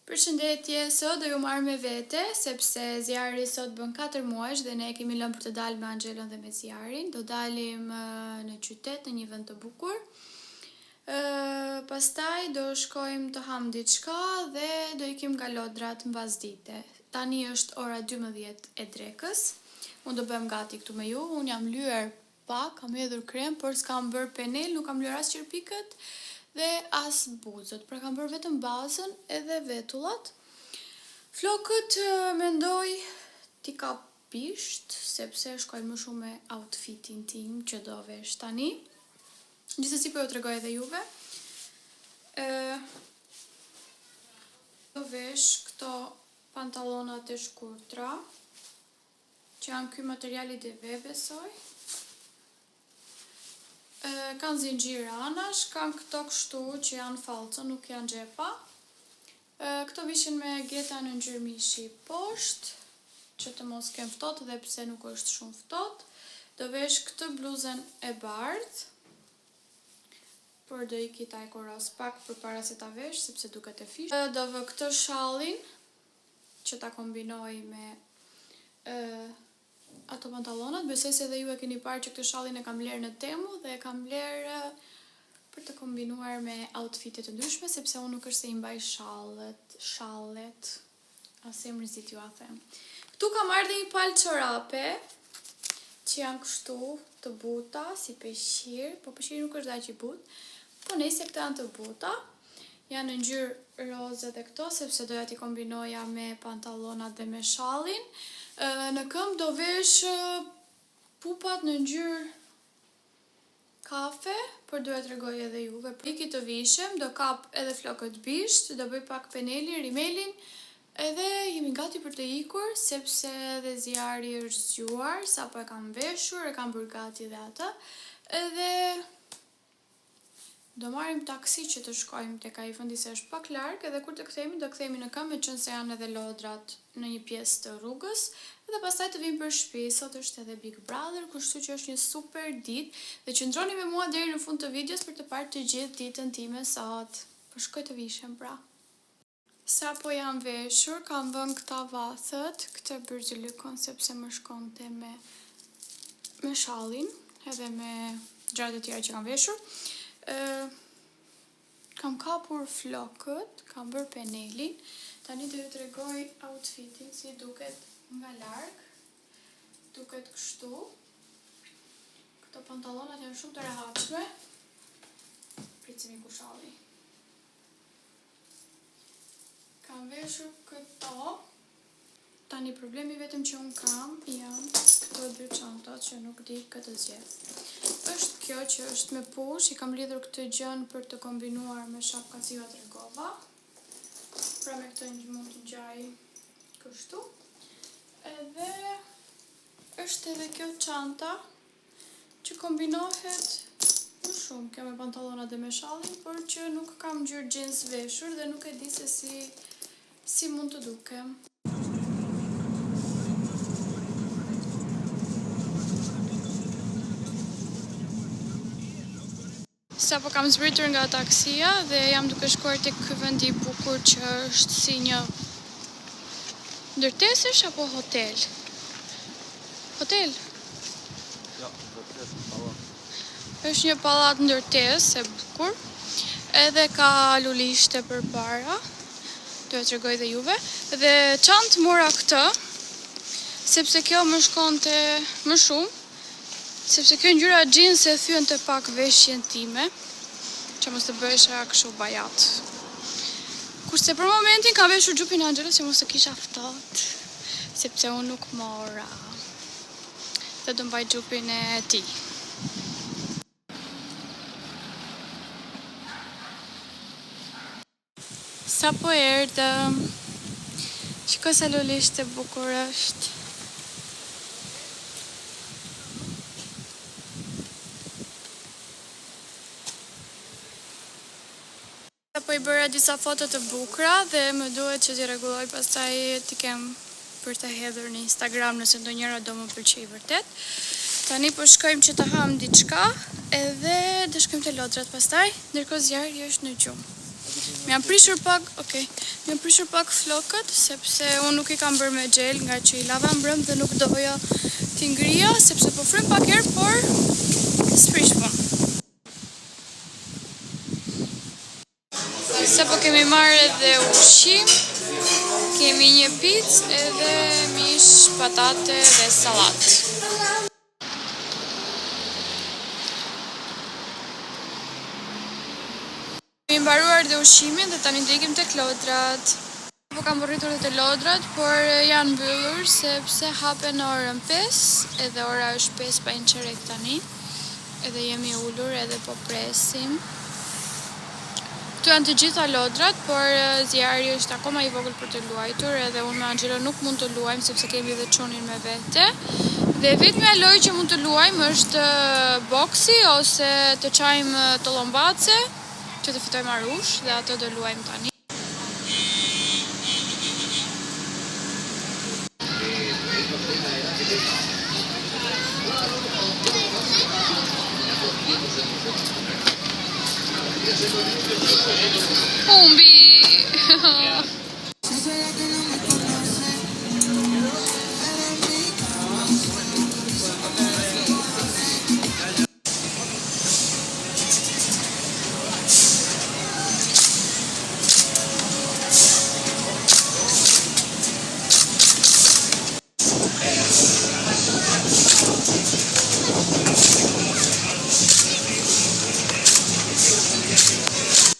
Përshëndetje, sot do ju marrë me vete, sepse zjarri sot bën 4 muaj dhe ne kemi lënë për të dalë me Anxhelën dhe me zjarrin. Do dalim në qytet, në një vend të bukur. Pastaj do shkojmë të ham diçka dhe do ikim nga Lodrat mbas dite. Tani është ora 12 e drekës. Unë do bëhem gati këtu me ju. Unë jam lyer pak, kam hedhur krem, por s'kam bërë penel, nuk kam lyer as qërpikët dhe as buzët, pra kam bërë vetëm bazën edhe vetullat. Flokët mendoj t'i kap pisht, sepse shkojnë më shumë me outfitin tim që do vesh tani. Gjithsesi po ju tregoj edhe juve. Do vesh këto pantallonat e shkurtra, që janë ky materiali DV besoj. Kanë zinxhir anash, kanë këto kështu që janë falco, nuk janë xhepa. Këto vishin me geta në ngjyrë mishi poshtë, që të mos kem ftohtë dhe pse nuk është shumë ftohtë. Do vesh këtë bluzën e bardhë, por do iki taj koros pak përpara se ta vesh, sepse duket e fish. Do vë këtë shallin, që ta kombinoj me ato pantallonat. Besoj se edhe ju e keni parë që këtë shallin e kam bler në Temu dhe e kam bler për të kombinuar me outfite të ndryshme, sepse unë nuk është se i mbaj shallet, as e mërzit ju a them. Këtu kam marrë dhe një palë çorape, që janë kështu të buta, si peshqir, po peshqiri nuk është daq i butë, po nejse këto janë të buta. Janë në ngjyrë rozë edhe këto, sepse doja t'i kombinoja me pantallonat dhe me shallin. Në këmbë do vesh pupat në ngjyrë kafe, por doja t'rregoj edhe juve. Iki të vishem, do kap edhe flokët bisht, do bëj pak penelin, rimelin, edhe jemi gati për të ikur, sepse edhe zjarri është zgjuar, sapo e kam veshur, e kam bërë gati dhe atë, edhe do marrim taksi që të shkojmë tek ai vendi se është pak larg, edhe kur të kthehemi do kthehemi në këmbë, meqense janë edhe Lodrat në një pjesë të rrugës, dhe pastaj të vim për shtëpi. Sot është edhe Big Brother, kështu që është një super ditë dhe qëndroni me mua deri në fund të videos për të parë të gjithë ditën time sot. Po shkoj të vishem pra. Sa po jam veshur, kam vënë këta vathët, këtë byrxylykon sepse më shkonte me shallin, edhe me gjërat e tjera që kam veshur. Kam kapur flokët, kam bërë penelin. Tani do ju tregoj outfitin si duket nga larg. Duket kështu. Këto pantallonat janë shumë të rehatshme. Pritemi ku shalli. Kam veshur këto. Tani problemi vetëm që unë kam janë këto 2 çantat që nuk di këtë zgjedh. Është kjo që është me push, i kam lidhur këtë gjën për të kombinuar me shapkat si ju tregova. Pra me këtë mund të gjaj kështu. Edhe është edhe kjo çanta që kombinohet më shumë, kjo me pantallonat dhe me shallin, por që nuk kam ngjyrë jeans veshur dhe nuk e di se si mund të dukem. Sapo kam zbritur nga taksia dhe jam duke shkuar tek ky vend i bukur që është si një ndërtesësh apo hotel? Hotel? Ja, ndërtesë pallat. Është një pallat ndërtesë e bukur, edhe ka lulishte përpara. Do t'ju tregoj dhe juve. Dhe çantë mora këtë, sepse kjo më shkonte më shumë. Sepse kjo ngjyra jeans e thyen të pak veshjen time, që mos të bëhesha kështu bajat. Kurse për momentin kam veshur xhupin e Anxhelës që mos të kisha ftohtë, sepse unë nuk mora. Dhe do mbaj xhupin e tij. Sa po erdëm. Shikoj sa lulishte bukur është. Po i bëra disa foto të bukura dhe më duhet që t'i rregulloj pastaj t'i kem për të hedhur në Instagram nëse ndonjëra do më pëlqej vërtet. Tani po shkojmë që të ham diçka edhe do shkojmë te Lodrat pastaj, ndërkohë zjarri është në gjumë. Më janë prishur pak, okay. Më janë prishur pak flokët sepse unë nuk i kam bërë me gjel nga që i lava mbrëm dhe nuk doja t'i ngrija sepse po frym pak herë, por s'prish punë. Se po kemi marrë edhe ushqim, kemi një picë edhe mish, patate dhe sallatë. Kemi mbaruar dhe ushqimin dhe tani do ikim tek lodrat. Po kam rritur dhe te lodrat, por janë mbyllur sepse hapen në orën 5 edhe ora është 5 pa inqerek tani. Edhe jemi ullur edhe po presim. Këtu janë të gjitha lodrat, por zjarri është akoma i vogël për të luajtur edhe unë me Angelo nuk mund të luajmë sepse kemi dhe çunin me vete. Dhe vetmja lojë që mund të luajmë është boksi ose të çajmë tollombace, që të fitojmë arush dhe ato do luajmë tani. Humbi!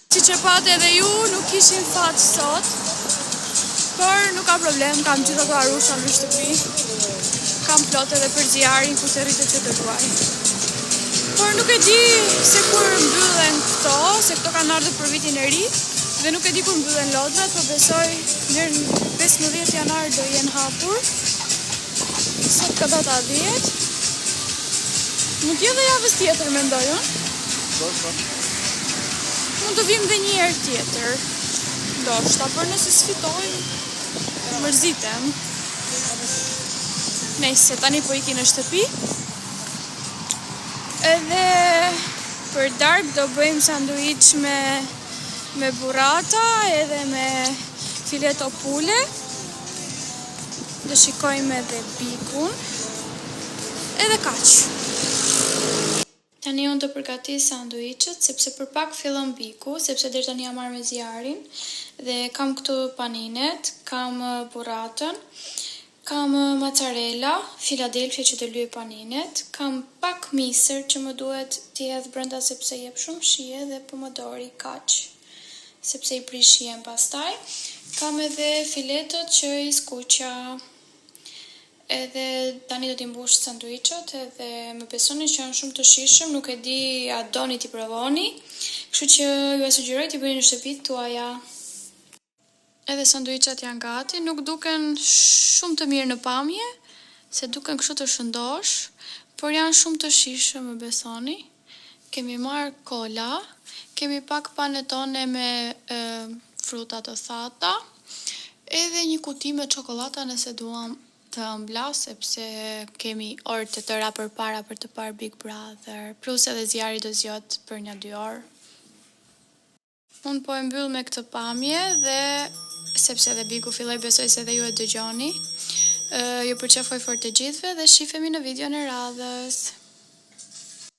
Si që patë edhe ju, nuk kishin fat sot, por nuk ka problem, kam gjitha të arusha në shtëpi, kam plot edhe për zjarin ku të rritë që të luaj. Por nuk e di se kur mbyllen këto, se këto kanë ardhur për vitin e ri, dhe nuk e di kur mbyllen lodrat, po besoj deri në 15 janar do jenë hapur. Sot ka data 10. Mund t'jetë dhe javës tjetër, mendoj unë. Mund të vim dhe një herë tjetër, ndoshta, por nëse sfitojmë, mërzitem. Nëse tani po iki në shtëpi. Edhe për darkë do bëjmë sanduiç me burrata edhe me fileto pule. Do shikojmë edhe bikun. Edhe kaq. Tani unë të përgatis sanduiqet, sepse për pak fillon biku, sepse deri tani jam marrë me zjarin, dhe kam këtu paninet, kam burratën, kam mozzarella, Philadelphia që të lyej paninet, kam pak misër që më duhet t'i hedh brenda sepse jep shumë shije dhe pomodori kaq, sepse i prish shijen pastaj, kam edhe filetot që i skuqa. Edhe tani do t'i mbush sanduiqet edhe më besoni që janë shumë të shijshëm, nuk e di a doni t'i provoni, kështu që ju e sugjeroj t'i bëni në shtëpitë tuaja. Edhe sanduiqet janë gati, nuk duken shumë të mirë në pamje, se duken kështu të shëndosh, por janë shumë të shijshëm, më besoni. Kemi marrë kola, kemi pak panetone me fruta të thata, edhe një kuti me çokoladata nëse duam të ëmbla, sepse kemi orë të tëra përpara për të parë Big Brother, plus edhe zjarri do zgjot për 1-2 orë. Unë po e mbyll me këtë pamje dhe sepse edhe Bigu filloi, besoj se edhe ju e dëgjoni. Ju përqafoj fort të gjithëve dhe shifemi në videon e radhës.